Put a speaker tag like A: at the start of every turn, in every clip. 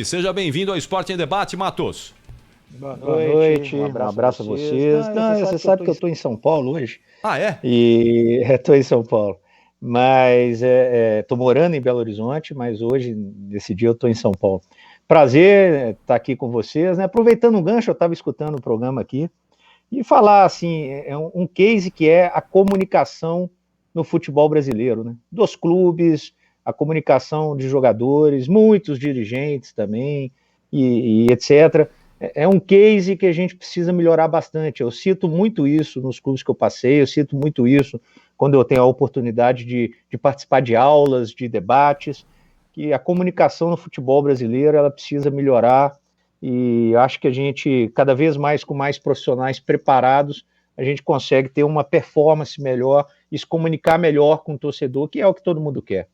A: Seja bem-vindo ao Esporte em Debate, Matos.
B: Boa noite, um abraço a vocês. Você sabe que eu estou em São Paulo hoje.
A: Ah, é?
B: E estou em São Paulo. Mas estou morando em Belo Horizonte, mas hoje, nesse dia, eu estou em São Paulo. Prazer estar aqui com vocês, né? Aproveitando um gancho, eu estava escutando o programa aqui, e falar assim, um case que é a comunicação no futebol brasileiro, né? Dos clubes, a comunicação de jogadores, muitos dirigentes também, e etc. É um case que a gente precisa melhorar bastante. Eu cito muito isso nos clubes que eu passei, eu cito muito isso quando eu tenho a oportunidade de participar de aulas, de debates, que a comunicação no futebol brasileiro ela precisa melhorar, e acho que a gente, cada vez mais com mais profissionais preparados, a gente consegue ter uma performance melhor e se comunicar melhor com o torcedor, que é o que todo mundo quer.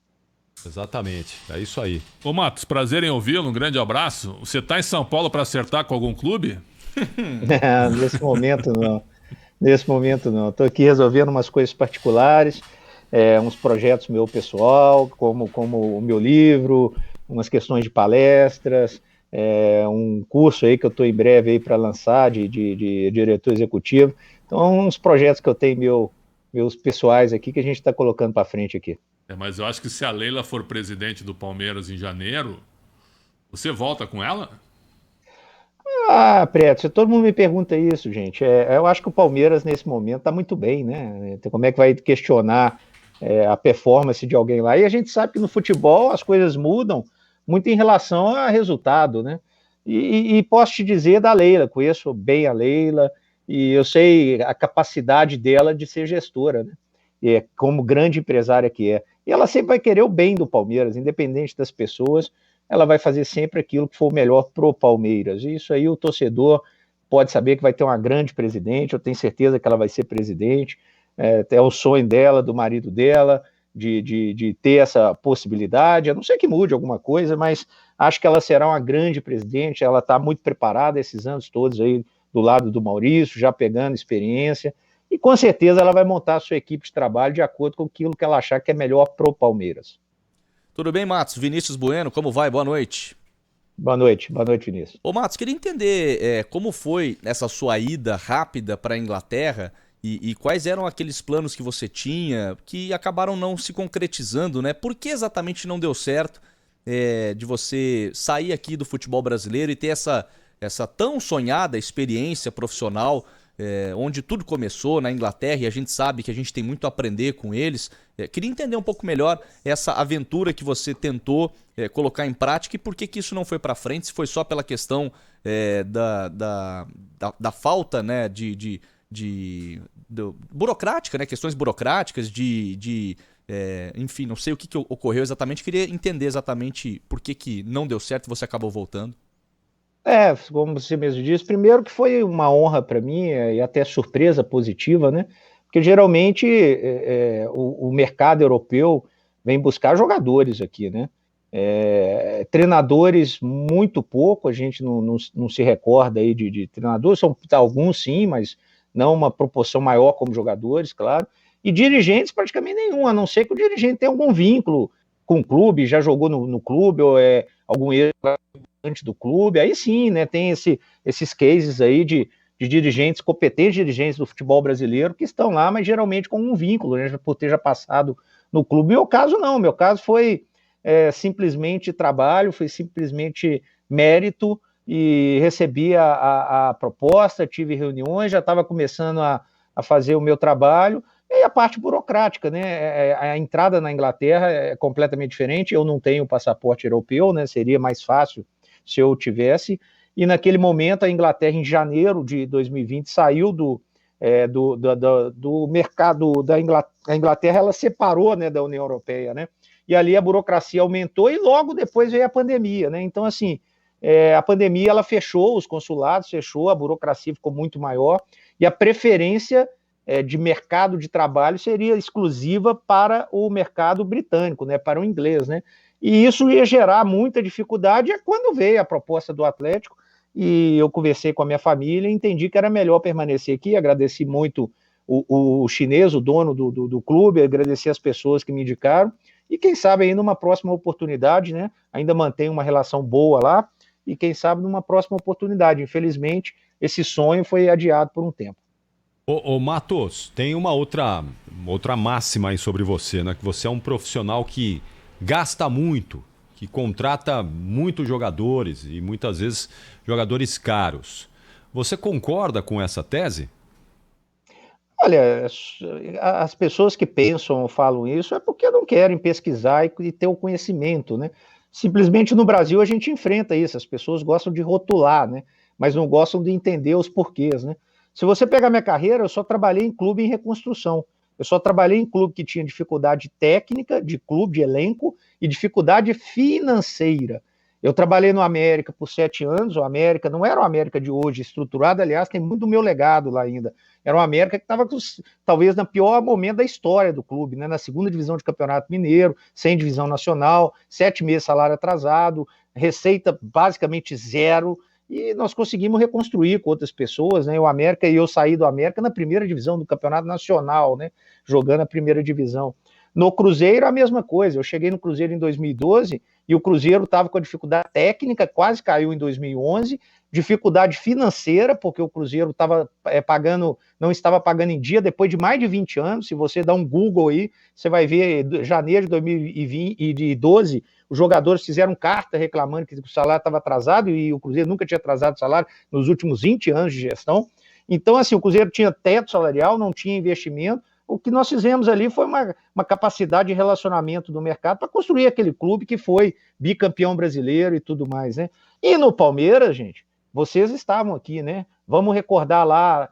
A: Exatamente, é isso aí.
C: Ô Matos, prazer em ouvi-lo, um grande abraço. Você está em São Paulo para acertar com algum clube?
B: Nesse momento não. Nesse momento não. Estou aqui resolvendo umas coisas particulares, uns projetos meu pessoal, como o meu livro, umas questões de palestras, um curso aí que eu estou em breve aí para lançar de diretor executivo. Então, uns projetos que eu tenho meus pessoais aqui que a gente está colocando para frente aqui.
C: Mas eu acho que se a Leila for presidente do Palmeiras em janeiro, você volta com ela?
B: Ah, Preto, todo mundo me pergunta isso, gente. Eu acho que o Palmeiras, nesse momento, está muito bem, né? Então, como é que vai questionar a performance de alguém lá? E a gente sabe que no futebol as coisas mudam muito em relação a resultado, né? E posso te dizer da Leila, conheço bem a Leila, e eu sei a capacidade dela de ser gestora, né? Como grande empresária que é. E ela sempre vai querer o bem do Palmeiras, independente das pessoas, ela vai fazer sempre aquilo que for o melhor pro Palmeiras. E isso aí o torcedor pode saber que vai ter uma grande presidente, eu tenho certeza que ela vai ser presidente, é o sonho dela, do marido dela, de ter essa possibilidade, a não ser que mude alguma coisa, mas acho que ela será uma grande presidente, ela está muito preparada esses anos todos aí do lado do Maurício, já pegando experiência, e com certeza ela vai montar a sua equipe de trabalho de acordo com aquilo que ela achar que é melhor pro Palmeiras.
A: Tudo bem, Matos? Vinícius Bueno, como vai? Boa noite.
B: Boa noite, Vinícius.
A: Ô, Matos, queria entender como foi essa sua ida rápida para a Inglaterra e quais eram aqueles planos que você tinha que acabaram não se concretizando, né? Por que exatamente não deu certo de você sair aqui do futebol brasileiro e ter essa tão sonhada experiência profissional, onde tudo começou na Inglaterra, e a gente sabe que a gente tem muito a aprender com eles. Queria entender um pouco melhor essa aventura que você tentou colocar em prática e por que isso não foi para frente, se foi só pela questão da falta, né, de burocrática, né, questões burocráticas, enfim, não sei o que ocorreu exatamente, queria entender exatamente por que não deu certo e você acabou voltando.
B: Como você mesmo disse, primeiro que foi uma honra para mim e até surpresa positiva, né? Porque geralmente o mercado europeu vem buscar jogadores aqui, né? Treinadores muito pouco, a gente não se recorda aí de treinadores, são alguns sim, mas não uma proporção maior como jogadores, claro, e dirigentes praticamente nenhum, a não ser que o dirigente tenha algum vínculo com o clube, já jogou no clube, ou algum erro do clube, aí sim, né, tem esses cases aí de dirigentes, competentes dirigentes do futebol brasileiro que estão lá, mas geralmente com um vínculo, né, por ter já passado no clube. Meu caso não, meu caso foi simplesmente trabalho, foi simplesmente mérito, e recebi a proposta, tive reuniões, já estava começando a fazer o meu trabalho, e a parte burocrática, né, a entrada na Inglaterra é completamente diferente, eu não tenho passaporte europeu, né, seria mais fácil se eu tivesse, e naquele momento a Inglaterra, em janeiro de 2020, saiu do mercado da Inglaterra, a Inglaterra ela separou, né, da União Europeia, né, e ali a burocracia aumentou e logo depois veio a pandemia, né, então assim, a pandemia ela fechou, os consulados fechou, a burocracia ficou muito maior, e a preferência de mercado de trabalho seria exclusiva para o mercado britânico, né, para o inglês, né, e isso ia gerar muita dificuldade. É quando veio a proposta do Atlético, e eu conversei com a minha família e entendi que era melhor permanecer aqui. Agradeci muito o chinês, o dono do clube, agradeci as pessoas que me indicaram, e quem sabe aí numa próxima oportunidade, né? Ainda mantém uma relação boa lá, e quem sabe numa próxima oportunidade. Infelizmente, esse sonho foi adiado por um tempo.
D: Ô Matos, tem uma outra máxima aí sobre você, né? Que você é um profissional que gasta muito, que contrata muitos jogadores e muitas vezes jogadores caros. Você concorda com essa tese?
B: Olha, as pessoas que pensam ou falam isso é porque não querem pesquisar e ter o conhecimento, né? Simplesmente no Brasil a gente enfrenta isso, as pessoas gostam de rotular, né? Mas não gostam de entender os porquês, né? Se você pegar minha carreira, eu só trabalhei em clube em reconstrução. Eu só trabalhei em clube que tinha dificuldade técnica, de clube, de elenco, e dificuldade financeira. Eu trabalhei no América por 7 anos, o América não era o América de hoje, estruturado, aliás, tem muito do meu legado lá ainda. Era um América que estava talvez no pior momento da história do clube, né? Na segunda divisão de Campeonato Mineiro, sem divisão nacional, 7 meses salário atrasado, receita basicamente zero, e nós conseguimos reconstruir com outras pessoas, né? O América, e eu saí do América na primeira divisão do Campeonato Nacional, né? Jogando a primeira divisão. No Cruzeiro, a mesma coisa. Eu cheguei no Cruzeiro em 2012 e o Cruzeiro estava com a dificuldade técnica, quase caiu em 2011, dificuldade financeira, porque o Cruzeiro estava não estava pagando em dia depois de mais de 20 anos. Se você dá um Google aí, você vai ver janeiro de 2012, os jogadores fizeram carta reclamando que o salário estava atrasado e o Cruzeiro nunca tinha atrasado o salário nos últimos 20 anos de gestão. Então, assim, o Cruzeiro tinha teto salarial, não tinha investimento. O que nós fizemos ali foi uma capacidade de relacionamento do mercado para construir aquele clube que foi bicampeão brasileiro e tudo mais, né? E no Palmeiras, gente, vocês estavam aqui, né? Vamos recordar lá,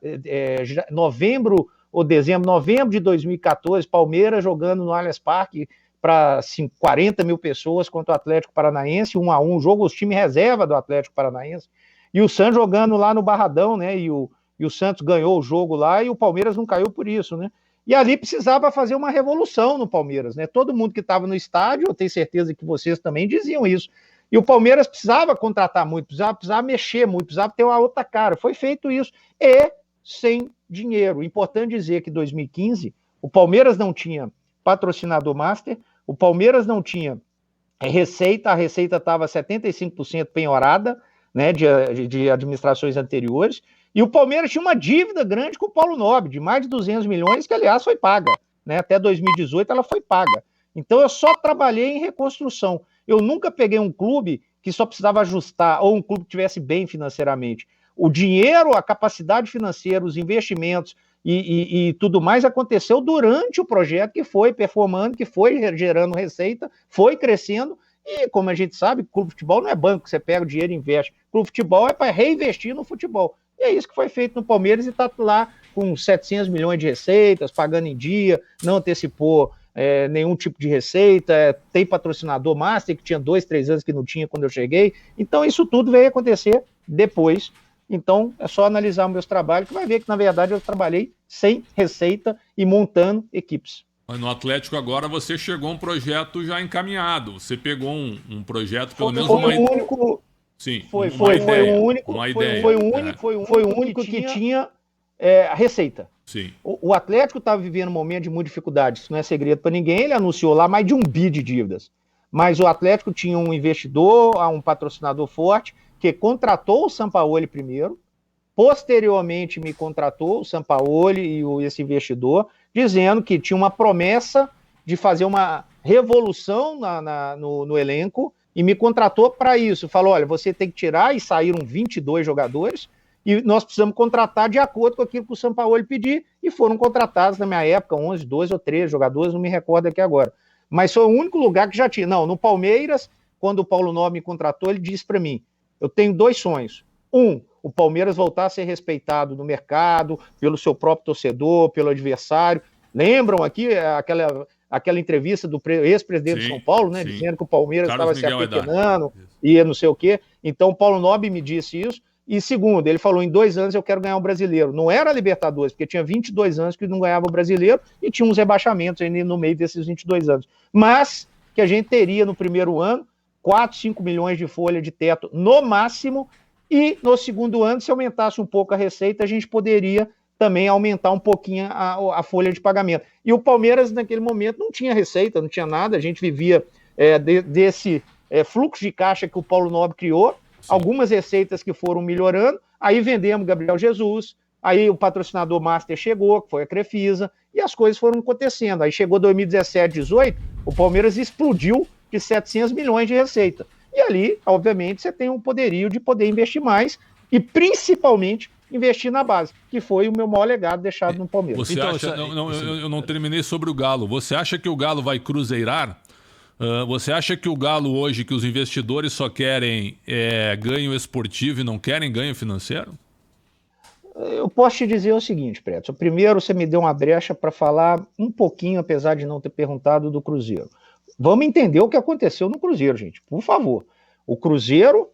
B: novembro de 2014, Palmeiras jogando no Allianz Parque para 40 mil pessoas contra o Atlético Paranaense, 1-1, jogo os time reserva do Atlético Paranaense, e o Santos jogando lá no Barradão, né? E o Santos ganhou o jogo lá e o Palmeiras não caiu por isso, né? E ali precisava fazer uma revolução no Palmeiras, né? Todo mundo que estava no estádio, eu tenho certeza que vocês também diziam isso. E o Palmeiras precisava contratar muito, precisava mexer muito, precisava ter uma outra cara. Foi feito isso. E sem dinheiro. Importante dizer que em 2015, o Palmeiras não tinha patrocinador master, o Palmeiras não tinha receita, a receita estava 75% penhorada, né, de administrações anteriores. E o Palmeiras tinha uma dívida grande com o Paulo Nobre, de mais de 200 milhões, que, aliás, foi paga. Né? Até 2018 ela foi paga. Então, eu só trabalhei em reconstrução. Eu nunca peguei um clube que só precisava ajustar, ou um clube que estivesse bem financeiramente. O dinheiro, a capacidade financeira, os investimentos e tudo mais aconteceu durante o projeto, que foi performando, que foi gerando receita, foi crescendo. E, como a gente sabe, clube de futebol não é banco, que você pega o dinheiro e investe. Clube de futebol é para reinvestir no futebol. E é isso que foi feito no Palmeiras e está lá com 700 milhões de receitas, pagando em dia, não antecipou nenhum tipo de receita, tem patrocinador master, que tinha 2, 3 anos que não tinha quando eu cheguei. Então isso tudo veio acontecer depois. Então é só analisar meus trabalhos que vai ver que, na verdade, eu trabalhei sem receita e montando equipes.
C: No Atlético agora você chegou a um projeto já encaminhado. Você pegou um projeto, pelo menos uma ideia. Sim,
B: foi o único que tinha a receita.
C: Sim.
B: O Atlético estava vivendo um momento de muita dificuldade, isso não é segredo para ninguém, ele anunciou lá mais de 1 bi de dívidas. Mas o Atlético tinha um investidor, um patrocinador forte, que contratou o Sampaoli primeiro, posteriormente me contratou o Sampaoli e esse investidor, dizendo que tinha uma promessa de fazer uma revolução no elenco, e me contratou para isso. Falou, olha, você tem que tirar, e saíram 22 jogadores, e nós precisamos contratar de acordo com aquilo que o Sampaoli pedir, e foram contratados na minha época 11, 12 ou 13 jogadores, não me recordo aqui agora. Mas foi o único lugar que já tinha. Não, no Palmeiras, quando o Paulo Nobre me contratou, ele disse para mim, eu tenho 2 sonhos. O Palmeiras voltar a ser respeitado no mercado, pelo seu próprio torcedor, pelo adversário. Lembram aqui aquela entrevista do ex-presidente de São Paulo, né, dizendo que o Palmeiras estava se apequenando e não sei o quê. Então, o Paulo Nobre me disse isso. E segundo, ele falou, em 2 anos eu quero ganhar um brasileiro. Não era a Libertadores, porque tinha 22 anos que não ganhava o brasileiro e tinha uns rebaixamentos aí no meio desses 22 anos. Mas que a gente teria no primeiro ano 4, 5 milhões de folha de teto no máximo, e no segundo ano, se aumentasse um pouco a receita, a gente poderia também aumentar um pouquinho a folha de pagamento. E o Palmeiras, naquele momento, não tinha receita, não tinha nada, a gente vivia desse fluxo de caixa que o Paulo Nobre criou, algumas receitas que foram melhorando, aí vendemos Gabriel Jesus, aí o patrocinador master chegou, que foi a Crefisa, e as coisas foram acontecendo. Aí chegou 2017, 2018, o Palmeiras explodiu de 700 milhões de receita. E ali, obviamente, você tem um poderio de poder investir mais e, principalmente, investir na base, que foi o meu maior legado deixado no Palmeiras.
C: Você acha, eu não terminei sobre o Galo. Você acha que o Galo vai cruzeirar? Você acha que o Galo hoje, que os investidores só querem ganho esportivo e não querem ganho financeiro?
B: Eu posso te dizer o seguinte, Preto. Primeiro, você me deu uma brecha para falar um pouquinho, apesar de não ter perguntado, do Cruzeiro. Vamos entender o que aconteceu no Cruzeiro, gente, por favor. O Cruzeiro,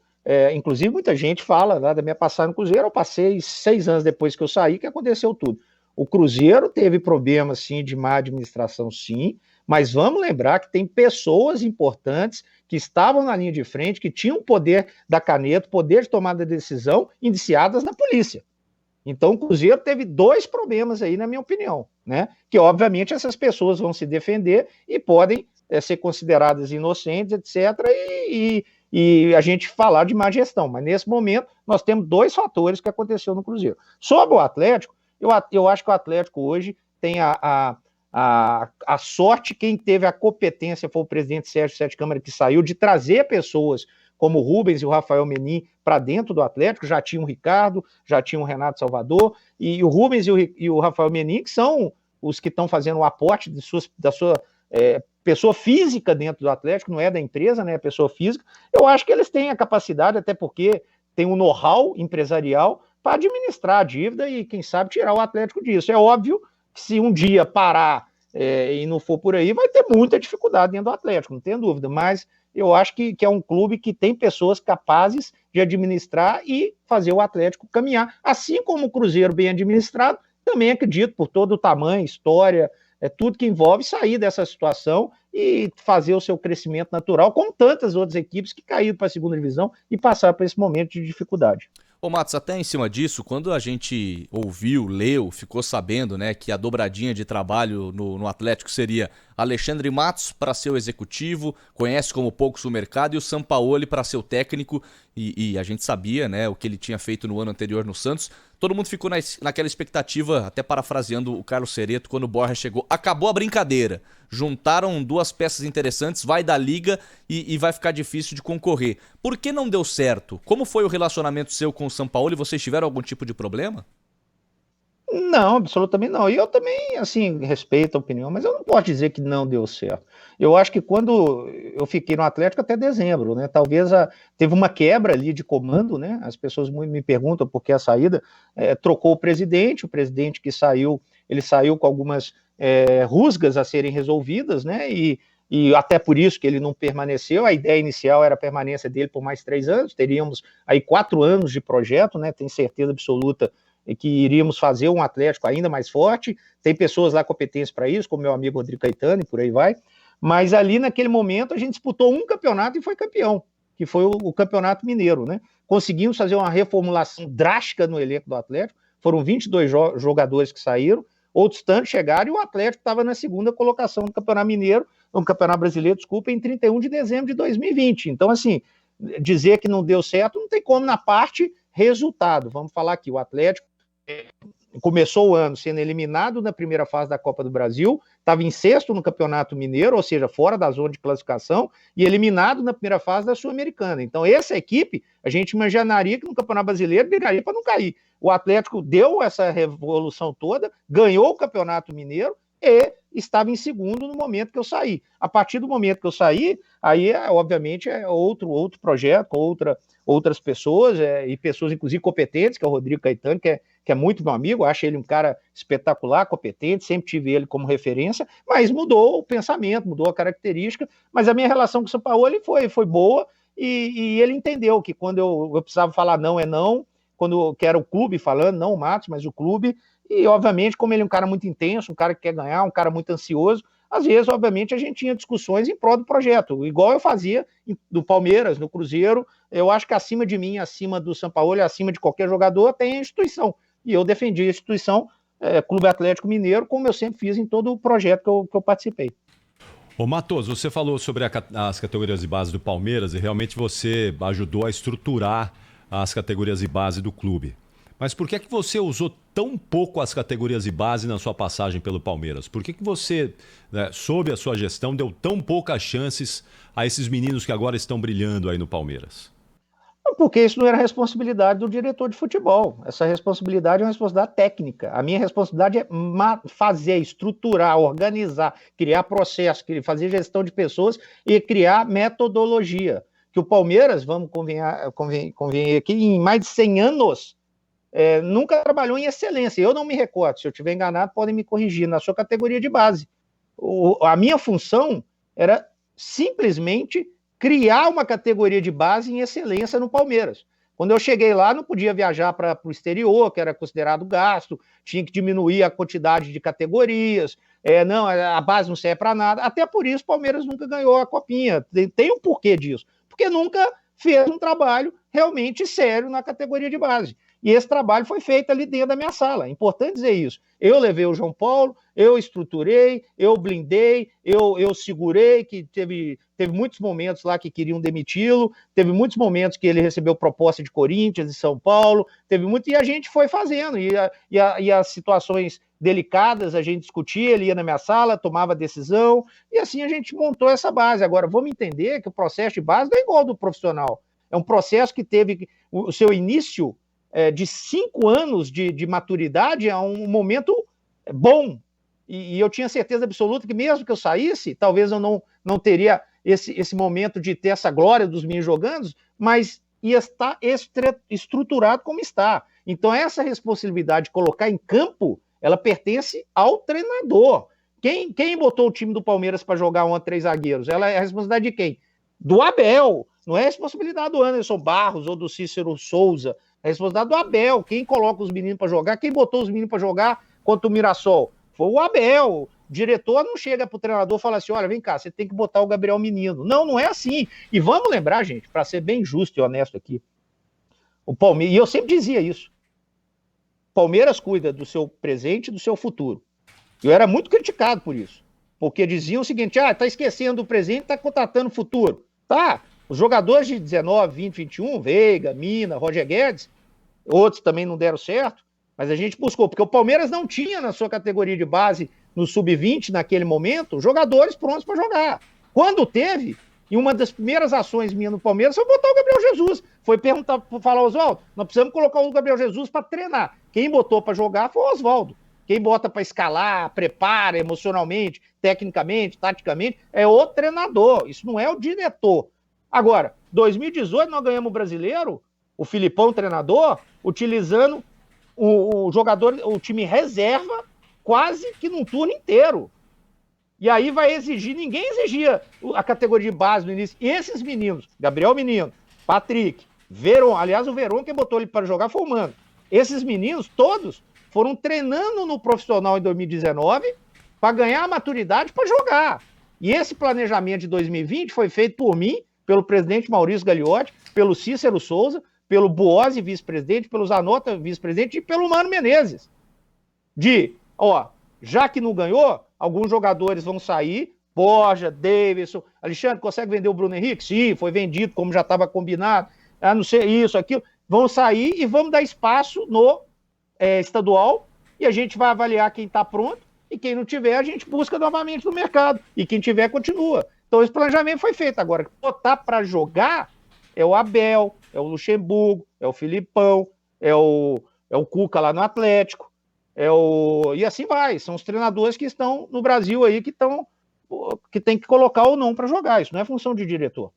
B: inclusive muita gente fala da minha passagem no Cruzeiro, eu passei 6 anos depois que eu saí, que aconteceu tudo. O Cruzeiro teve problemas, sim, de má administração, sim, mas vamos lembrar que tem pessoas importantes que estavam na linha de frente, que tinham poder da caneta, poder de tomada de decisão, indiciadas na polícia. Então o Cruzeiro teve 2 problemas aí, na minha opinião, né? Que obviamente essas pessoas vão se defender e podem ser consideradas inocentes, etc., e a gente falar de má gestão. Mas nesse momento nós temos 2 fatores que aconteceu no Cruzeiro. Sobre o Atlético, eu acho que o Atlético hoje tem a sorte, quem teve a competência foi o presidente Sérgio Sete Câmara, que saiu, de trazer pessoas como o Rubens e o Rafael Menin para dentro do Atlético. Já tinha o Ricardo, já tinha o Renato Salvador, e o Rubens e o Rafael Menin, que são os que estão fazendo o aporte da sua pessoa física dentro do Atlético, não é da empresa, né, pessoa física. Eu acho que eles têm a capacidade, até porque tem um know-how empresarial para administrar a dívida e, quem sabe, tirar o Atlético disso. É óbvio que se um dia parar e não for por aí, vai ter muita dificuldade dentro do Atlético, não tem dúvida, mas eu acho que é um clube que tem pessoas capazes de administrar e fazer o Atlético caminhar, assim como o Cruzeiro bem administrado, também acredito, por todo o tamanho, história, tudo que envolve, sair dessa situação e fazer o seu crescimento natural, como tantas outras equipes que caíram para a segunda divisão e passaram por esse momento de dificuldade.
A: Ô Matos, até em cima disso, quando a gente ouviu, leu, ficou sabendo, né, que a dobradinha de trabalho no Atlético seria Alexandre Matos para ser o executivo, conhece como poucos o mercado, e o Sampaoli para ser o técnico, e a gente sabia, né, o que ele tinha feito no ano anterior no Santos. Todo mundo ficou naquela expectativa, até parafraseando o Carlos Cereto, quando o Borja chegou. Acabou a brincadeira. Juntaram 2 peças interessantes, vai da liga e vai ficar difícil de concorrer. Por que não deu certo? Como foi o relacionamento seu com o Sampaoli? Vocês tiveram algum tipo de problema?
B: Não, absolutamente não. E eu também, assim, respeito a opinião, mas eu não posso dizer que não deu certo. Eu acho que quando eu fiquei no Atlético até dezembro, né? Talvez teve uma quebra ali de comando, né? As pessoas me perguntam por que a saída. Trocou o presidente que saiu, ele saiu com algumas rusgas a serem resolvidas, né? E até por isso que ele não permaneceu. A ideia inicial era a permanência dele por mais 3 anos, teríamos aí 4 anos de projeto, né? Tenho certeza absoluta que iríamos fazer um Atlético ainda mais forte. Tem pessoas lá competentes para isso, como meu amigo Rodrigo Caetano, e por aí vai. Mas ali, naquele momento, a gente disputou um campeonato e foi campeão, que foi o Campeonato Mineiro, né? Conseguimos fazer uma reformulação drástica no elenco do Atlético. Foram 22 jogadores que saíram, outros tantos chegaram, e o Atlético estava na 2ª colocação no Campeonato Mineiro, no Campeonato Brasileiro, desculpa, em 31 de dezembro de 2020. Então, assim, dizer que não deu certo, não tem como na parte resultado. Vamos falar aqui, o Atlético começou o ano sendo eliminado na primeira fase da Copa do Brasil, estava em 6º no Campeonato Mineiro, ou seja, fora da zona de classificação, e eliminado na primeira fase da Sul-Americana. Então, essa equipe, a gente imaginaria que no Campeonato Brasileiro brigaria para não cair. O Atlético deu essa revolução toda, ganhou o Campeonato Mineiro e estava em 2º no momento que eu saí. A partir do momento que eu saí, aí, obviamente, é outro projeto, outras pessoas, e pessoas, inclusive, competentes, que é o Rodrigo Caetano, que é muito meu amigo, acho ele um cara espetacular, competente, sempre tive ele como referência, mas mudou o pensamento, mudou a característica, mas a minha relação com o Sampaoli foi boa, e ele entendeu que quando eu precisava falar não é não, que era o clube falando, não o Matos, mas o clube, e obviamente, como ele é um cara muito intenso, um cara que quer ganhar, um cara muito ansioso, às vezes, obviamente, a gente tinha discussões em prol do projeto, igual eu fazia do Palmeiras, no Cruzeiro. Eu acho que acima de mim, acima do Sampaoli, acima de qualquer jogador, tem a instituição. E eu defendi a instituição Clube Atlético Mineiro, como eu sempre fiz em todo o projeto que eu participei.
D: Ô Matos, você falou sobre as categorias de base do Palmeiras e realmente você ajudou a estruturar as categorias de base do clube. Mas por que você usou tão pouco as categorias de base na sua passagem pelo Palmeiras? Por que você, sob a sua gestão, deu tão poucas chances a esses meninos que agora estão brilhando aí no Palmeiras?
B: Porque isso não era responsabilidade do diretor de futebol. Essa responsabilidade é uma responsabilidade técnica. A minha responsabilidade é fazer, estruturar, organizar, criar processo, fazer gestão de pessoas e criar metodologia. Que o Palmeiras, vamos convenher aqui, em mais de 100 anos, nunca trabalhou em excelência. Eu não me recordo. Se eu estiver enganado, podem me corrigir na sua categoria de base. A minha função era simplesmente criar uma categoria de base em excelência no Palmeiras. Quando eu cheguei lá, não podia viajar para o exterior, que era considerado gasto, tinha que diminuir a quantidade de categorias, não, a base não serve para nada. Até por isso o Palmeiras nunca ganhou a copinha. Tem um porquê disso. Porque nunca fez um trabalho realmente sério na categoria de base. E esse trabalho foi feito ali dentro da minha sala. É importante dizer isso. Eu levei o João Paulo, eu estruturei, eu blindei, eu segurei, que teve muitos momentos lá que queriam demiti-lo, teve muitos momentos que ele recebeu proposta de Corinthians, de São Paulo, e a gente foi fazendo. E as situações delicadas a gente discutia, ele ia na minha sala, tomava decisão, e assim a gente montou essa base. Agora, vamos entender que o processo de base não é igual ao do profissional. É um processo que teve o seu início de 5 anos de maturidade a um momento bom. E eu tinha certeza absoluta que mesmo que eu saísse, talvez eu não teria esse momento de ter essa glória dos meninos jogando, mas ia estar estruturado como está. Então essa responsabilidade de colocar em campo, ela pertence ao treinador. Quem botou o time do Palmeiras para jogar 3 zagueiros? Ela é a responsabilidade de quem? Do Abel. Não é a responsabilidade do Anderson Barros ou do Cícero Souza. É a responsabilidade do Abel. Quem coloca os meninos para jogar? Quem botou os meninos para jogar contra o Mirassol? Foi o Abel. O diretor não chega para o treinador e fala assim, olha, vem cá, você tem que botar o Gabriel Menino. Não é assim. E vamos lembrar, gente, para ser bem justo e honesto aqui, o Palmeiras, e eu sempre dizia isso, o Palmeiras cuida do seu presente e do seu futuro. Eu era muito criticado por isso, porque diziam o seguinte, tá esquecendo o presente, tá contratando o futuro. Tá, os jogadores de 19, 20, 21, Veiga, Mina, Roger Guedes, outros também não deram certo, mas a gente buscou, porque o Palmeiras não tinha na sua categoria de base, no sub-20, naquele momento, jogadores prontos para jogar. Quando teve, e uma das primeiras ações minhas no Palmeiras foi botar o Gabriel Jesus. Foi falar, Oswaldo, nós precisamos colocar o Gabriel Jesus para treinar. Quem botou para jogar foi o Oswaldo. Quem bota para escalar, prepara emocionalmente, tecnicamente, taticamente, é o treinador. Isso não é o diretor. Agora, 2018 nós ganhamos o Brasileiro, o Filipão, treinador, utilizando o jogador, o time reserva, quase que num turno inteiro. E aí vai exigir, ninguém exigia a categoria de base no início. E esses meninos, Gabriel Menino, Patrick, Veron, aliás o Veron que botou ele para jogar foi o Mano. Esses meninos todos foram treinando no profissional em 2019 para ganhar a maturidade para jogar. E esse planejamento de 2020 foi feito por mim, pelo presidente Maurício Gagliotti, pelo Cícero Souza, pelo Buozzi, vice-presidente, pelo Zanota, vice-presidente, e pelo Mano Menezes. Já que não ganhou, alguns jogadores vão sair, Borja, Davidson, Alexandre, consegue vender o Bruno Henrique? Sim, foi vendido, como já estava combinado, não sei, isso, aquilo. Vão sair e vamos dar espaço no estadual e a gente vai avaliar quem está pronto e quem não tiver, a gente busca novamente no mercado. E quem tiver, continua. Então esse planejamento foi feito. Agora, botar para jogar é o Abel, é o Luxemburgo, é o Filipão, é o Cuca lá no Atlético, e assim vai. São os treinadores que estão no Brasil aí que tem que colocar ou não para jogar. Isso não é função de diretor.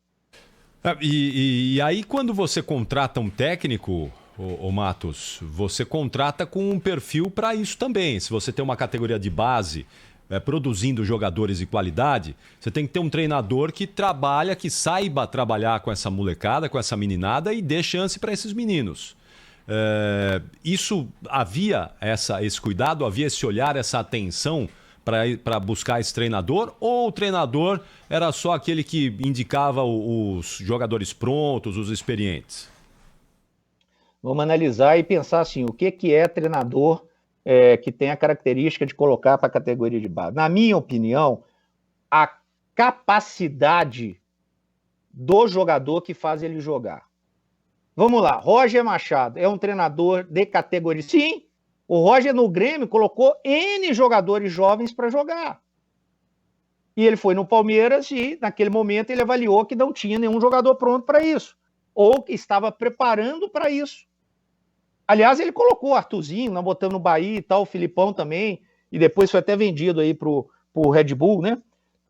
D: E aí, quando você contrata um técnico, ô Matos, você contrata com um perfil para isso também. Se você tem uma categoria de base produzindo jogadores de qualidade, você tem que ter um treinador que trabalha, que saiba trabalhar com essa molecada, com essa meninada e dê chance para esses meninos. Havia esse cuidado, havia esse olhar, essa atenção para buscar esse treinador, ou o treinador era só aquele que indicava os jogadores prontos, os experientes?
B: Vamos analisar e pensar assim, o que é treinador que tem a característica de colocar para a categoria de base. Na minha opinião, a capacidade do jogador que faz ele jogar. Vamos lá, Roger Machado é um treinador de categoria. Sim, o Roger no Grêmio colocou N jogadores jovens para jogar. E ele foi no Palmeiras e, naquele momento, ele avaliou que não tinha nenhum jogador pronto para isso. Ou que estava preparando para isso. Aliás, ele colocou o Arthurzinho, nós botamos no Bahia e tal, o Filipão também, e depois foi até vendido aí pro Red Bull, né?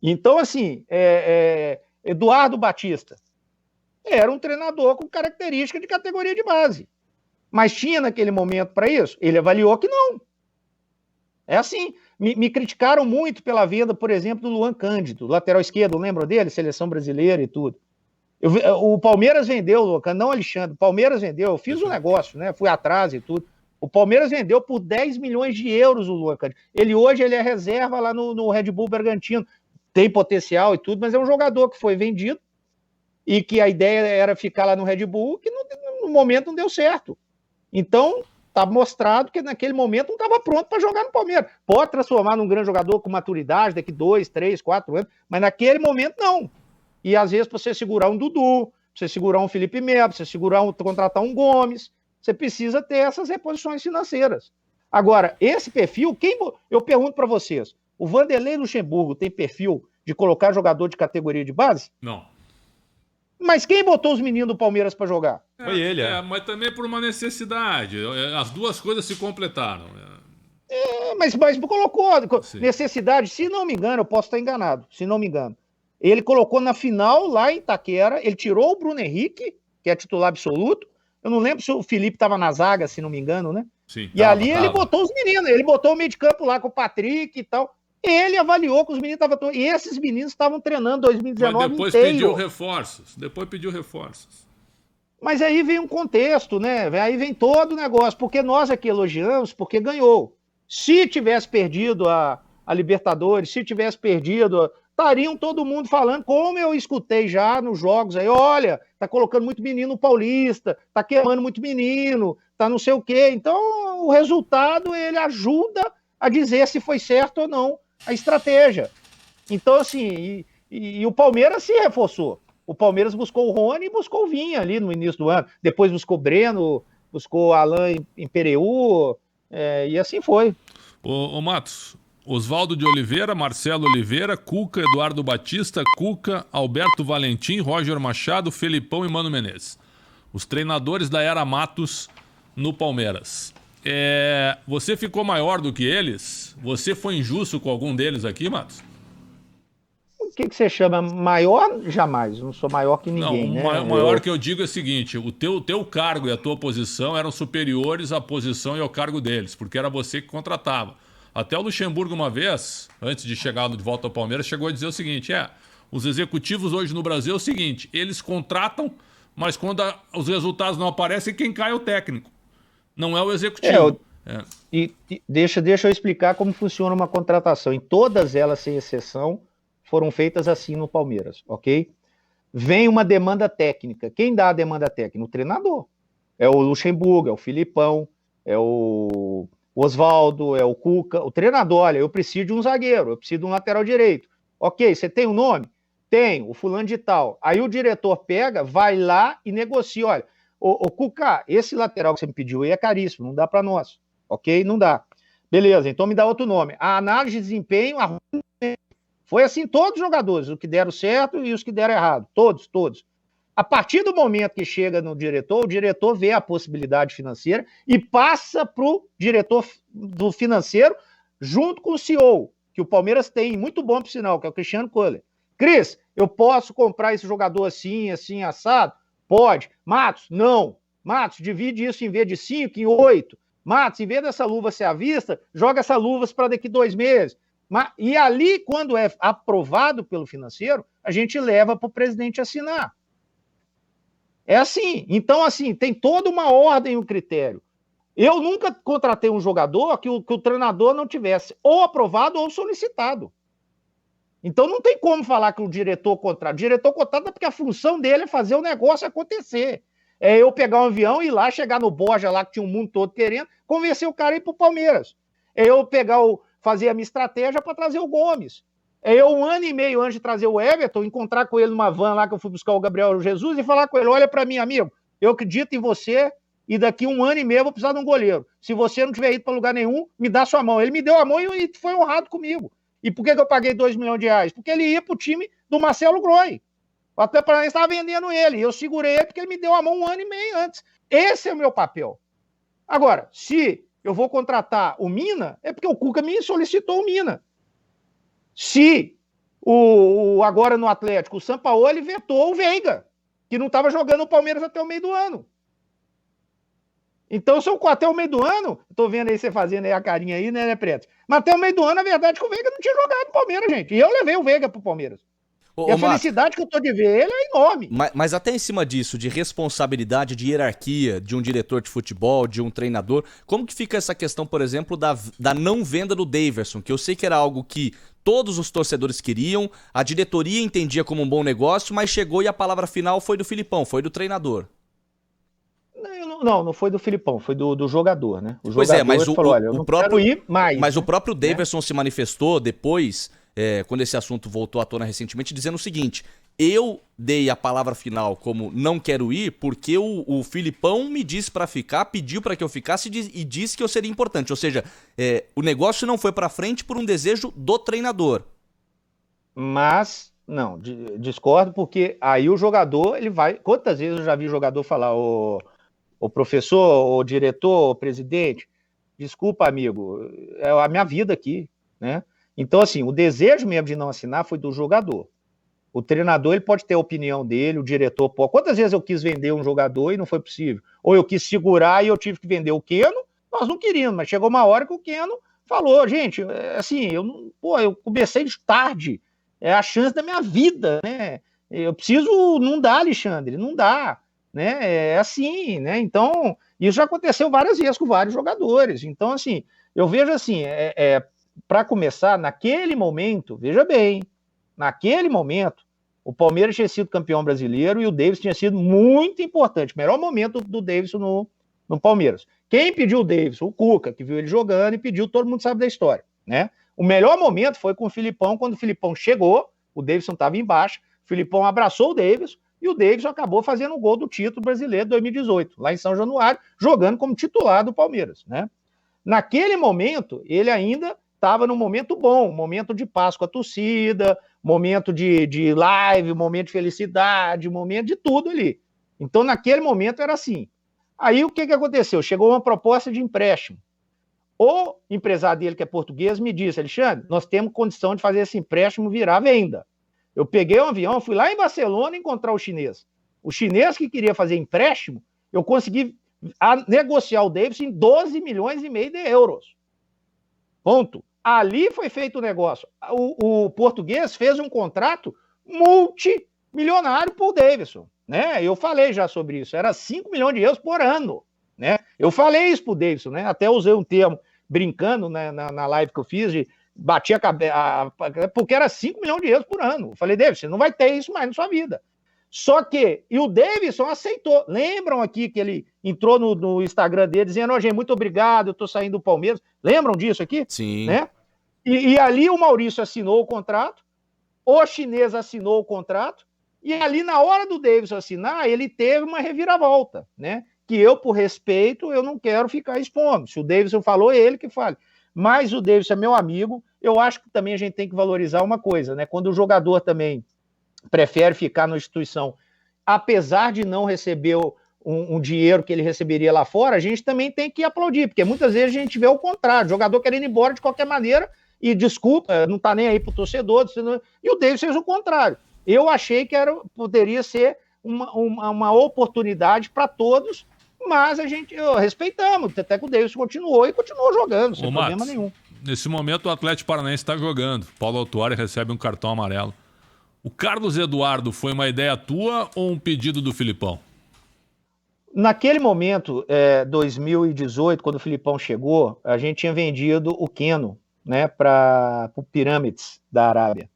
B: Então, assim, Eduardo Batista era um treinador com característica de categoria de base. Mas tinha naquele momento para isso? Ele avaliou que não. É assim. Me criticaram muito pela venda, por exemplo, do Luan Cândido, lateral esquerdo, lembra dele? Seleção brasileira e tudo. O Palmeiras vendeu, Luan, não Alexandre, o Palmeiras vendeu, eu fiz um negócio, né? Fui atrás e tudo. O Palmeiras vendeu por 10 milhões de euros o Luan Cândido. Hoje ele é reserva lá no Red Bull Bragantino. Tem potencial e tudo, mas é um jogador que foi vendido e que a ideia era ficar lá no Red Bull, que no momento não deu certo. Então, está mostrado que naquele momento não estava pronto para jogar no Palmeiras. Pode transformar num grande jogador com maturidade daqui 2, 3, 4 anos, mas naquele momento não. E às vezes, para você segurar um Dudu, para você segurar um Felipe Melo, para você contratar um Gomes, você precisa ter essas reposições financeiras. Agora, esse perfil, eu pergunto para vocês, o Vanderlei Luxemburgo tem perfil de colocar jogador de categoria de base?
C: Não.
B: Mas quem botou os meninos do Palmeiras para jogar?
D: Foi ele,
C: mas também por uma necessidade. As duas coisas se completaram.
B: Mas colocou
C: Sim.
B: necessidade, se não me engano, eu posso estar enganado, se não me engano. Ele colocou na final, lá em Itaquera, ele tirou o Bruno Henrique, que é titular absoluto. Eu não lembro se o Felipe estava na zaga, se não me engano, né?
C: Sim,
B: e ali ele botou os meninos, ele botou o meio de campo lá com o Patrick e tal. Ele avaliou que os meninos estavam... E esses meninos estavam treinando 2019
C: mas depois
B: inteiro.
C: pediu reforços.
B: Mas aí vem um contexto, né? Aí vem todo o negócio, porque nós aqui elogiamos, porque ganhou. Se tivesse perdido a Libertadores, se tivesse perdido... Estariam todo mundo falando, como eu escutei já nos jogos aí, olha, tá colocando muito menino paulista, tá queimando muito menino, tá não sei o quê. Então, o resultado, ele ajuda a dizer se foi certo ou não a estratégia. Então, assim, e o Palmeiras se reforçou. O Palmeiras buscou o Rony e buscou o Vinha ali no início do ano. Depois buscou o Breno, buscou o Alain Impereu, e assim foi.
C: Ô Matos, Oswaldo de Oliveira, Marcelo Oliveira, Cuca, Eduardo Batista, Cuca, Alberto Valentim, Roger Machado, Felipão e Mano Menezes. Os treinadores da era Matos no Palmeiras. Você ficou maior do que eles? Você foi injusto com algum deles aqui, Matos?
B: O que você chama maior? Jamais. Não sou maior que ninguém,
C: né? O maior que eu digo é o seguinte, o teu cargo e a tua posição eram superiores à posição e ao cargo deles, porque era você que contratava. Até o Luxemburgo uma vez, antes de chegar de volta ao Palmeiras, chegou a dizer o seguinte, os executivos hoje no Brasil é o seguinte, eles contratam, mas quando os resultados não aparecem, quem cai é o técnico, não é o executivo.
B: E deixa eu explicar como funciona uma contratação. Em todas elas, sem exceção, foram feitas assim no Palmeiras, ok? Vem uma demanda técnica. Quem dá a demanda técnica? O treinador. É o Luxemburgo, é o Filipão, é o Oswaldo, é o Cuca, o treinador, olha, eu preciso de um zagueiro, eu preciso de um lateral direito. Ok, você tem um nome? Tem, o fulano de tal. Aí o diretor pega, vai lá e negocia, olha, ô Cuca, esse lateral que você me pediu aí é caríssimo, não dá para nós, ok? Não dá. Beleza, então me dá outro nome. A análise de desempenho foi assim todos os jogadores, os que deram certo e os que deram errado, todos. A partir do momento que chega no diretor, o diretor vê a possibilidade financeira e passa para o diretor do financeiro junto com o CEO, que o Palmeiras tem, muito bom por sinal, que é o Cristiano Köhler. Cris, eu posso comprar esse jogador assim, assado? Pode. Matos, não. Matos, divide isso em vez de 5, em 8. Matos, em vez dessa luva ser à vista, joga essa luva para daqui 2 meses. E ali, quando é aprovado pelo financeiro, a gente leva para o presidente assinar. É assim. Então, assim, tem toda uma ordem e um critério. Eu nunca contratei um jogador que o treinador não tivesse ou aprovado ou solicitado. Então, não tem como falar que o diretor contrata. O diretor contrata porque a função dele é fazer o negócio acontecer. É eu pegar um avião e ir lá, chegar no Borja lá, que tinha o mundo todo querendo, convencer o cara a ir pro Palmeiras. É eu fazer a minha estratégia para trazer o Gomes. É eu, 1 ano e meio antes de trazer o Everton, encontrar com ele numa van lá que eu fui buscar o Gabriel Jesus e falar com ele: olha para mim, amigo, eu acredito em você e daqui 1 ano e meio eu vou precisar de um goleiro. Se você não tiver ido para lugar nenhum, me dá sua mão. Ele me deu a mão e foi honrado comigo. E por que eu paguei 2 milhões de reais? Porque ele ia pro time do Marcelo Groi. O Atlético Paranaense estava vendendo ele. Eu segurei ele porque ele me deu a mão 1 ano e meio antes. Esse é o meu papel. Agora, se eu vou contratar o Mina, é porque o Cuca me solicitou o Mina. Se agora no Atlético, o Sampaoli vetou o Veiga, que não estava jogando o Palmeiras até o meio do ano. Então, se eu até o meio do ano, tô vendo aí você fazendo aí a carinha aí, né, Preto? Mas até o meio do ano, na verdade, que o Veiga não tinha jogado no Palmeiras, gente. E eu levei o Veiga pro Palmeiras. E a felicidade que eu tô de ver ele é enorme.
A: Mas até em cima disso, de responsabilidade, de hierarquia, de um diretor de futebol, de um treinador, como que fica essa questão, por exemplo, da não venda do Daverson? Que eu sei que era algo que todos os torcedores queriam, a diretoria entendia como um bom negócio, mas chegou e a palavra final foi do Filipão, foi do treinador.
B: Não foi do Filipão, foi do jogador, né? O
A: pois
B: jogador
A: mas
B: falou, olha, eu não quero ir mais.
A: Mas o próprio Daverson se manifestou depois, quando esse assunto voltou à tona recentemente, dizendo o seguinte: eu dei a palavra final como não quero ir porque o Filipão me disse pra ficar, pediu pra que eu ficasse e disse que eu seria importante. Ou seja, o negócio não foi pra frente por um desejo do treinador.
B: Mas, não, discordo, porque aí o jogador, ele vai... Quantas vezes eu já vi jogador falar: o professor, o diretor, o presidente, desculpa, amigo, é a minha vida aqui, né? Então, assim, o desejo mesmo de não assinar foi do jogador. O treinador, ele pode ter a opinião dele, o diretor pode. Quantas vezes eu quis vender um jogador e não foi possível? Ou eu quis segurar e eu tive que vender o Keno, nós não queríamos, mas chegou uma hora que o Keno falou: gente, assim, eu comecei de tarde, é a chance da minha vida, né? Eu preciso, não dá, Alexandre, não dá, né? É assim, né? Então, isso já aconteceu várias vezes com vários jogadores. Então, assim, eu vejo assim, para começar, naquele momento, veja bem, naquele momento, o Palmeiras tinha sido campeão brasileiro e o Davidson tinha sido muito importante. O melhor momento do Davidson no Palmeiras. Quem pediu o Davidson? O Cuca, que viu ele jogando e pediu, todo mundo sabe da história, né? O melhor momento foi com o Filipão, quando o Filipão chegou, o Davidson estava embaixo, o Filipão abraçou o Davidson e o Davidson acabou fazendo o gol do título brasileiro de 2018, lá em São Januário, jogando como titular do Palmeiras, né? Naquele momento, ele ainda estava num momento bom, momento de paz com a torcida, momento de live, momento de felicidade, momento de tudo ali. Então, naquele momento era assim. Aí, o que aconteceu? Chegou uma proposta de empréstimo. O empresário dele, que é português, me disse: Alexandre, nós temos condição de fazer esse empréstimo virar venda. Eu peguei um avião, fui lá em Barcelona encontrar o chinês. O chinês que queria fazer empréstimo, eu consegui negociar o Davidson em 12 milhões e meio de euros. Ponto. Ali foi feito o negócio. O português fez um contrato multimilionário por Davidson, né? Eu falei já sobre isso. Era 5 milhões de euros por ano, né? Eu falei isso pro Davidson, né? Até usei um termo brincando, né, na live que eu fiz, de bater a cabeça, porque era 5 milhões de euros por ano. Eu falei: Davidson, você não vai ter isso mais na sua vida. Só que, e o Davidson aceitou. Lembram aqui que ele entrou no Instagram dele dizendo: ó, gente, muito obrigado, eu tô saindo do Palmeiras. Lembram disso aqui?
A: Sim.
B: Né? E ali o Maurício assinou o contrato, o chinês assinou o contrato, e ali na hora do Davidson assinar, ele teve uma reviravolta, né? Que eu, por respeito, eu não quero ficar expondo. Se o Davidson falou, é ele que fale. Mas o Davidson é meu amigo. Eu acho que também a gente tem que valorizar uma coisa, né? Quando o jogador também prefere ficar na instituição, apesar de não receber um dinheiro que ele receberia lá fora, a gente também tem que aplaudir, porque muitas vezes a gente vê o contrário, o jogador querendo ir embora de qualquer maneira e, desculpa, não tá nem aí pro torcedor, e o Davidson fez o contrário. Eu achei que poderia ser uma oportunidade para todos, mas respeitamos, até que o Davidson continuou jogando, sem problema nenhum.
C: Nesse momento o Atlético Paranaense está jogando, Paulo Autuori recebe um cartão amarelo. O Carlos Eduardo foi uma ideia tua ou um pedido do Filipão?
B: Naquele momento, 2018, quando o Filipão chegou, a gente tinha vendido o Keno, né, para o Pirâmides da Arábia.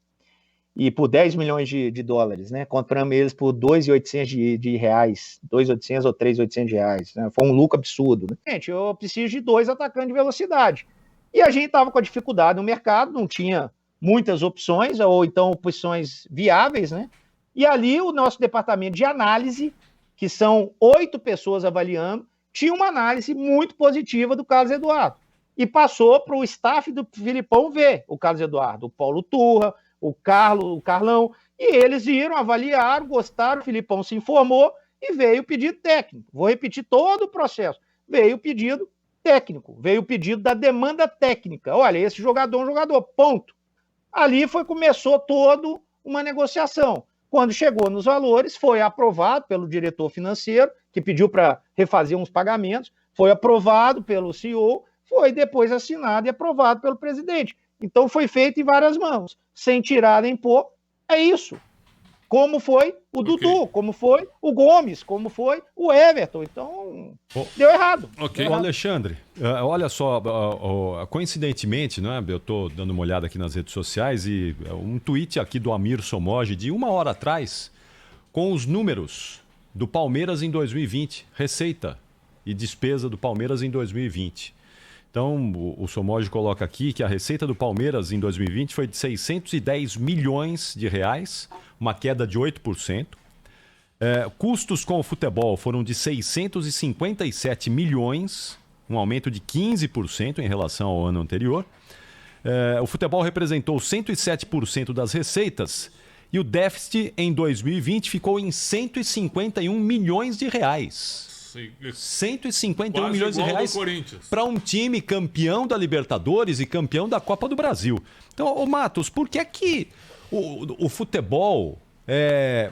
B: e por 10 milhões de dólares, né? Compramos eles por 2.800 de reais, 2.800 ou 3.800 reais, né? Foi um lucro absurdo, né? Gente, eu preciso de 2 atacantes de velocidade. E a gente estava com a dificuldade no mercado, não tinha muitas opções, ou então opções viáveis, né? E ali o nosso departamento de análise, que são 8 pessoas avaliando, tinha uma análise muito positiva do Carlos Eduardo. E passou para o staff do Filipão ver o Carlos Eduardo, o Paulo Turra, o Carlão, e eles viram, avaliaram, gostaram, o Filipão se informou e veio o pedido técnico. Vou repetir todo o processo. Veio o pedido técnico, veio o pedido da demanda técnica. Olha, esse jogador é um jogador, ponto. Ali começou toda uma negociação. Quando chegou nos valores, foi aprovado pelo diretor financeiro, que pediu para refazer uns pagamentos, foi aprovado pelo CEO, foi depois assinado e aprovado pelo presidente. Então foi feito em várias mãos, sem tirar nem pôr. É isso. Como foi o Dudu, como foi o Gomes, como foi o Everton. Então, deu errado.
C: Ok.
D: Ô, Alexandre, olha só, coincidentemente, né, eu estou dando uma olhada aqui nas redes sociais e um tweet aqui do Amir Somoge de 1 hora atrás com os números do Palmeiras em 2020, receita e despesa do Palmeiras em 2020. Então, o Somoge coloca aqui que a receita do Palmeiras em 2020 foi de 610 milhões de reais, uma queda de 8%. Custos com o futebol foram de 657 milhões, um aumento de 15% em relação ao ano anterior. O futebol representou 107% das receitas e o déficit em 2020 ficou em 151 milhões de reais. 151
C: quase
D: milhões de reais para um time campeão da Libertadores e campeão da Copa do Brasil. Então, Matos, por que é que o futebol,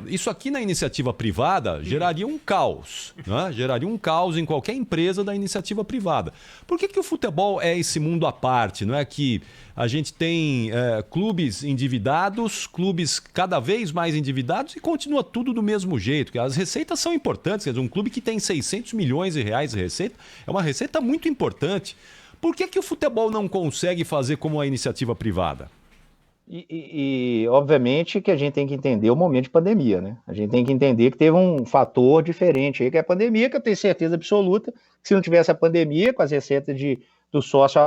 D: isso aqui na iniciativa privada geraria um caos, né? Geraria um caos em qualquer empresa da iniciativa privada. Por que o futebol é esse mundo à parte? Não é que a gente tem clubes endividados, clubes cada vez mais endividados e continua tudo do mesmo jeito. As receitas são importantes. Quer dizer, um clube que tem 600 milhões de reais de receita é uma receita muito importante. Por que o futebol não consegue fazer como a iniciativa privada?
B: Obviamente que a gente tem que entender o momento de pandemia, né? A gente tem que entender que teve um fator diferente aí, que é a pandemia, que eu tenho certeza absoluta que se não tivesse a pandemia, com as receitas do sócio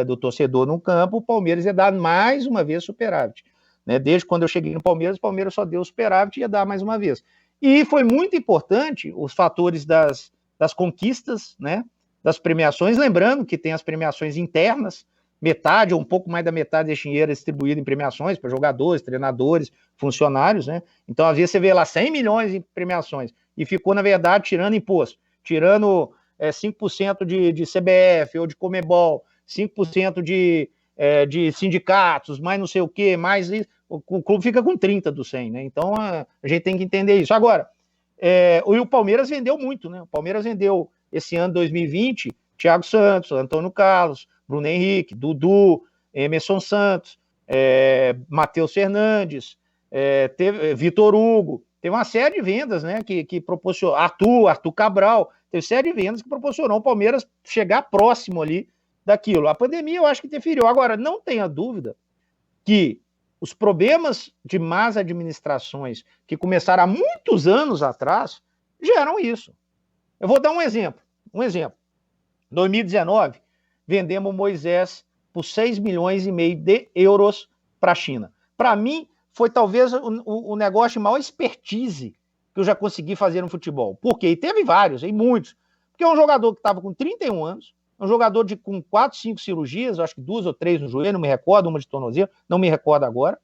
B: do torcedor no campo, o Palmeiras ia dar mais uma vez superávit, né? Desde quando eu cheguei no Palmeiras, o Palmeiras só deu superávit e ia dar mais uma vez. E foi muito importante os fatores das conquistas, né? Das premiações, lembrando que tem as premiações internas, metade ou um pouco mais da metade desse dinheiro é distribuído em premiações para jogadores, treinadores, funcionários, né? Então, às vezes, você vê lá 100 milhões em premiações e ficou, na verdade, tirando imposto, tirando 5% de CBF ou de Comebol, 5% de sindicatos, mais não sei o quê, mais isso, o clube fica com 30 do 100, né? Então, a gente tem que entender isso. Agora, o Palmeiras vendeu muito, né? O Palmeiras vendeu esse ano 2020, Thiago Santos, Antônio Carlos, Bruno Henrique, Dudu, Emerson Santos, Matheus Fernandes, Vitor Hugo, teve uma série de vendas, né, que proporcionou, Arthur Cabral, teve série de vendas que proporcionou o Palmeiras chegar próximo ali daquilo. A pandemia eu acho que interferiu. Agora, não tenha dúvida que os problemas de más administrações que começaram há muitos anos atrás geram isso. Eu vou dar um exemplo. Em 2019, vendemos o Moisés por 6 milhões e meio de euros para a China. Para mim, foi talvez o negócio de maior expertise que eu já consegui fazer no futebol. Por quê? E teve vários, e muitos. Porque é um jogador que estava com 31 anos, um jogador com 4, 5 cirurgias, acho que 2 ou 3 no joelho, não me recordo, uma de tornozelo, não me recordo agora.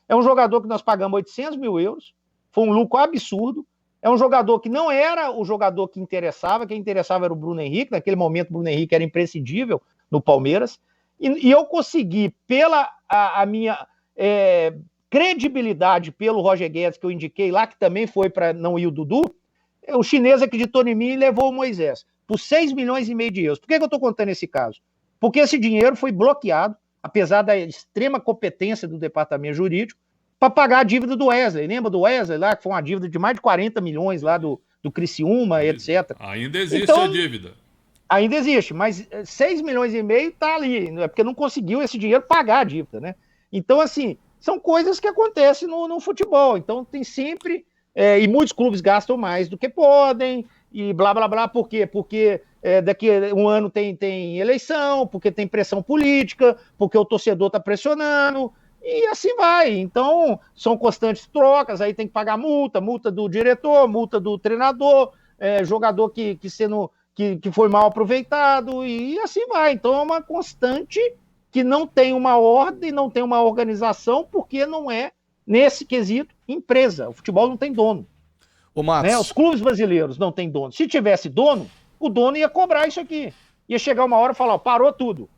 B: É um jogador que nós pagamos 800 mil euros, foi um lucro absurdo. É um jogador que não era o jogador que interessava, quem interessava era o Bruno Henrique, naquele momento o Bruno Henrique era imprescindível no Palmeiras, e eu consegui, pela a minha credibilidade pelo Roger Guedes, que eu indiquei lá, que também foi para não ir o Dudu, o chinês acreditou em mim e levou o Moisés, por 6 milhões e meio de euros. Por que eu estou contando esse caso? Porque esse dinheiro foi bloqueado, apesar da extrema competência do departamento jurídico, para pagar a dívida do Wesley. Lembra do Wesley lá, que foi uma dívida de mais de 40 milhões lá do Criciúma, etc.
C: Ainda existe a dívida.
B: Ainda existe, mas 6 milhões e meio está ali, é porque não conseguiu esse dinheiro pagar a dívida, né? Então, assim, São coisas que acontecem no futebol. Então tem sempre... e muitos clubes gastam mais do que podem, e blá, blá, blá. Por quê? Porque daqui a um ano tem eleição, porque tem pressão política, porque o torcedor está pressionando, e assim vai. Então, são constantes trocas, aí tem que pagar multa do diretor, multa do treinador, jogador que foi mal aproveitado, e assim vai. Então, é uma constante que não tem uma ordem, não tem uma organização, porque não é, nesse quesito, empresa. O futebol não tem dono.
A: Ô, Matos.
B: Né? Os clubes brasileiros não têm dono. Se tivesse dono, o dono ia cobrar isso aqui. Ia chegar uma hora e falar, ó, parou tudo.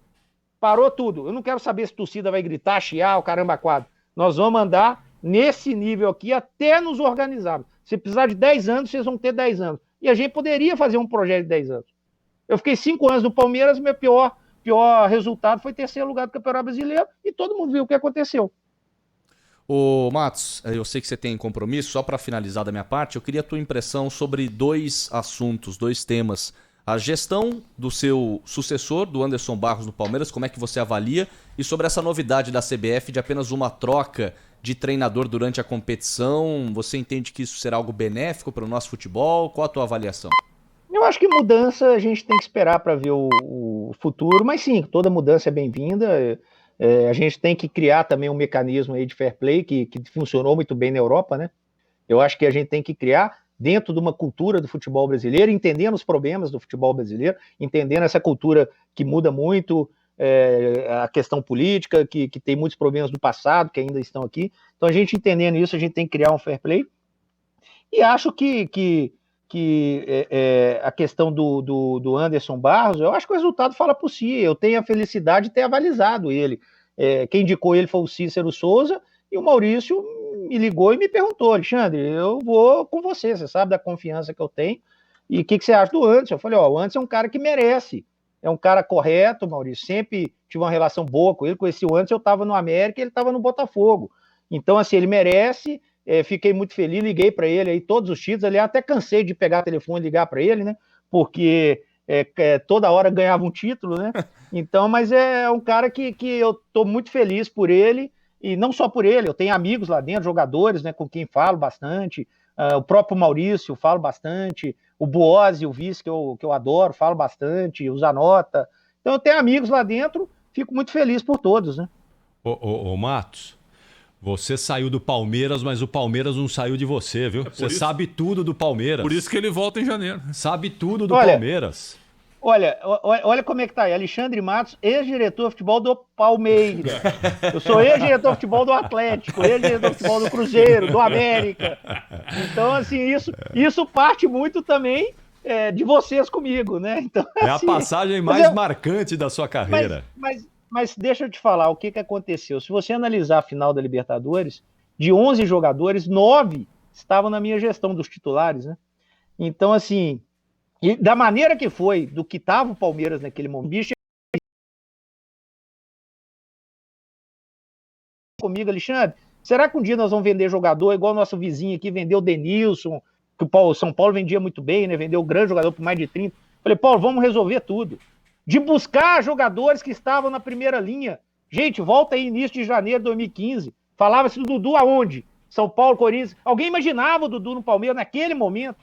B: Parou tudo. Eu não quero saber se a torcida vai gritar, chiar, o caramba quadro. Nós vamos andar nesse nível aqui até nos organizarmos. Se precisar de 10 anos, vocês vão ter 10 anos. E a gente poderia fazer um projeto de 10 anos. Eu fiquei 5 anos no Palmeiras, meu pior resultado foi terceiro lugar do Campeonato Brasileiro, e todo mundo viu o que aconteceu.
A: Ô, Matos, eu sei que você tem compromisso, só para finalizar da minha parte, eu queria a tua impressão sobre 2 assuntos, 2 temas. A gestão do seu sucessor, do Anderson Barros no Palmeiras, como é que você avalia? E sobre essa novidade da CBF de apenas uma troca de treinador durante a competição, você entende que isso será algo benéfico para o nosso futebol? Qual a tua avaliação?
B: Eu acho que mudança a gente tem que esperar para ver o futuro, mas sim, toda mudança é bem-vinda. A gente tem que criar também um mecanismo aí de fair play que funcionou muito bem na Europa, né? Eu acho que a gente tem que criar dentro de uma cultura do futebol brasileiro, entendendo os problemas do futebol brasileiro, entendendo essa cultura que muda muito, a questão política, que tem muitos problemas do passado que ainda estão aqui. Então, a gente entendendo isso, a gente tem que criar um fair play. E acho que a questão do Anderson Barros, eu acho que o resultado fala por si. Eu tenho a felicidade de ter avalizado ele. Quem indicou ele foi o Cícero Souza, e o Maurício me ligou e me perguntou, Alexandre, eu vou com você sabe da confiança que eu tenho, e o que você acha do Anderson? Eu falei, o Anderson é um cara que merece, é um cara correto, Maurício, sempre tive uma relação boa com ele, conheci o Anderson, eu estava no América e ele estava no Botafogo. Então, assim, ele merece. Fiquei muito feliz, liguei para ele aí todos os títulos, aliás, até cansei de pegar o telefone e ligar para ele, né? Porque toda hora ganhava um título, né? Então, mas é um cara que eu estou muito feliz por ele, e não só por ele, eu tenho amigos lá dentro, jogadores, né, com quem falo bastante, o próprio Maurício, falo bastante, o Boazzi, o vice, que eu adoro, falo bastante, o Zanota. Então, eu tenho amigos lá dentro, fico muito feliz por todos, né?
D: Ô Matos, você saiu do Palmeiras, mas o Palmeiras não saiu de você, viu? Você sabe tudo do Palmeiras.
C: Por isso que ele volta em janeiro.
D: Sabe tudo do Palmeiras.
B: Olha como é que tá aí. Alexandre Matos, ex-diretor de futebol do Palmeiras. Eu sou ex-diretor de futebol do Atlético, ex-diretor de futebol do Cruzeiro, do América. Então, assim, isso parte muito também de vocês comigo, né? Então,
D: é
B: assim,
D: a passagem mais marcante da sua carreira.
B: Mas deixa eu te falar o que aconteceu. Se você analisar a final da Libertadores, de 11 jogadores, 9 estavam na minha gestão dos titulares, né? Então, assim, e da maneira que foi, do que estava o Palmeiras naquele momento, bicho, comigo, Alexandre, será que um dia nós vamos vender jogador igual o nosso vizinho aqui vendeu o Denilson, que o São Paulo vendia muito bem, né? Vendeu o grande jogador por mais de 30. Falei, Paulo, vamos resolver tudo. De buscar jogadores que estavam na primeira linha. Gente, volta aí, início de janeiro de 2015. Falava-se do Dudu aonde? São Paulo, Corinthians. Alguém imaginava o Dudu no Palmeiras naquele momento?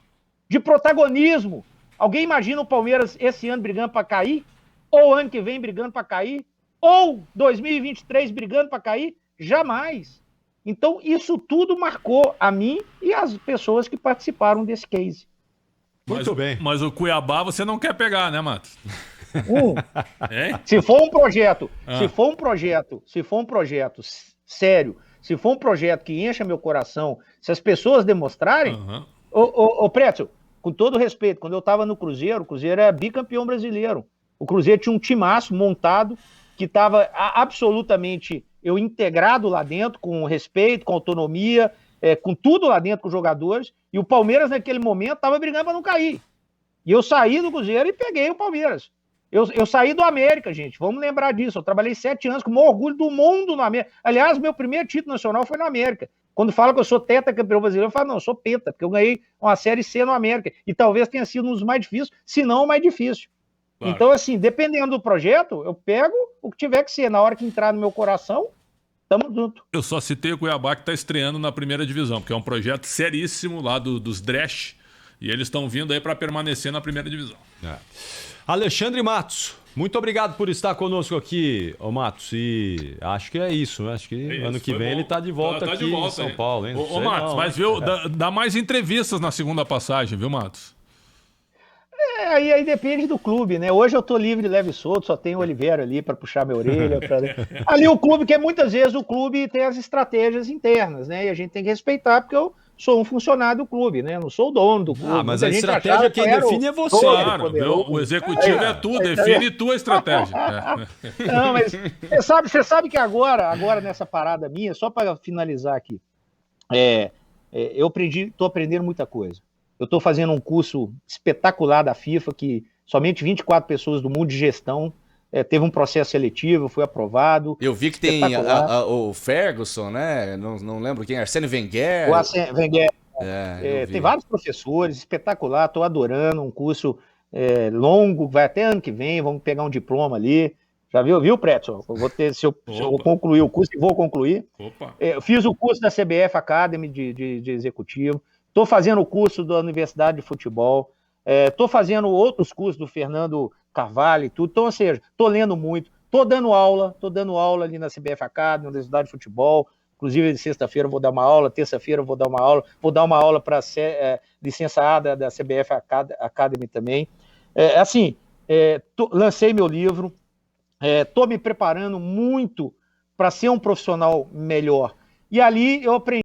B: De protagonismo. Alguém imagina o Palmeiras esse ano brigando para cair? Ou ano que vem brigando para cair? Ou 2023 brigando para cair? Jamais. Então, isso tudo marcou a mim e as pessoas que participaram desse case.
D: Muito bem.
C: Mas o Cuiabá você não quer pegar, né, Matos?
B: Se for um projeto sério, se for um projeto que encha meu coração, se as pessoas demonstrarem, ô Prétio, com todo respeito, quando eu estava no Cruzeiro, o Cruzeiro era bicampeão brasileiro. O Cruzeiro tinha um timaço montado que estava absolutamente integrado lá dentro, com respeito, com autonomia, com tudo lá dentro com os jogadores, e o Palmeiras naquele momento estava brigando para não cair. E eu saí do Cruzeiro e peguei o Palmeiras. Eu saí do América, gente, vamos lembrar disso. Eu trabalhei 7 anos com o maior orgulho do mundo no América. Aliás, meu primeiro título nacional foi no América. Quando fala que eu sou tetracampeão brasileiro, eu falo, não, eu sou penta, porque eu ganhei uma Série C no América. E talvez tenha sido um dos mais difíceis, se não o mais difícil. Claro. Então, assim, dependendo do projeto, eu pego o que tiver que ser. Na hora que entrar no meu coração, Tamo junto.
C: Eu só citei o Cuiabá que está estreando na primeira divisão, porque é um projeto seríssimo lá dos Dresch, e eles estão vindo aí para permanecer na primeira divisão.
D: Alexandre Matos, muito obrigado por estar conosco aqui, ô Matos. E acho que é isso, né? Acho que ano que vem ele tá de volta aqui em São Paulo, hein?
C: Ô Matos, mas viu, dá mais entrevistas na segunda passagem, viu, Matos?
B: Aí depende do clube, né? Hoje eu tô livre, leve e solto, só tem o Oliveira ali para puxar minha orelha. Ali o clube, que muitas vezes o clube tem as estratégias internas, né? E a gente tem que respeitar, porque eu sou um funcionário do clube, né? Eu não sou o dono do clube.
D: Mas a estratégia quem define é você.
C: Claro, o executivo é tu, define tua estratégia.
B: Não, mas você sabe que agora nessa parada minha, só para finalizar aqui, eu tô aprendendo muita coisa. Eu estou fazendo um curso espetacular da FIFA, que somente 24 pessoas do mundo de gestão teve um processo seletivo, foi aprovado.
A: Eu vi que tem o Ferguson, né? Não lembro quem, Arsène Wenger.
B: O Arsène Wenger. Tem vários professores, espetacular, estou adorando, um curso longo, vai até ano que vem, vamos pegar um diploma ali. Já viu, Pretzel? Eu vou ter, se eu concluir o curso, vou concluir. Eu fiz o curso da CBF Academy de executivo. Estou fazendo o curso da Universidade de Futebol, estou fazendo outros cursos do Fernando Carvalho e tudo. Então, ou seja, estou lendo muito, estou dando aula ali na CBF Academy, na Universidade de Futebol. Inclusive, sexta-feira eu vou dar uma aula, terça-feira eu vou dar uma aula para a licenciada da CBF Academy também. Lancei meu livro, estou me preparando muito para ser um profissional melhor. E ali eu aprendi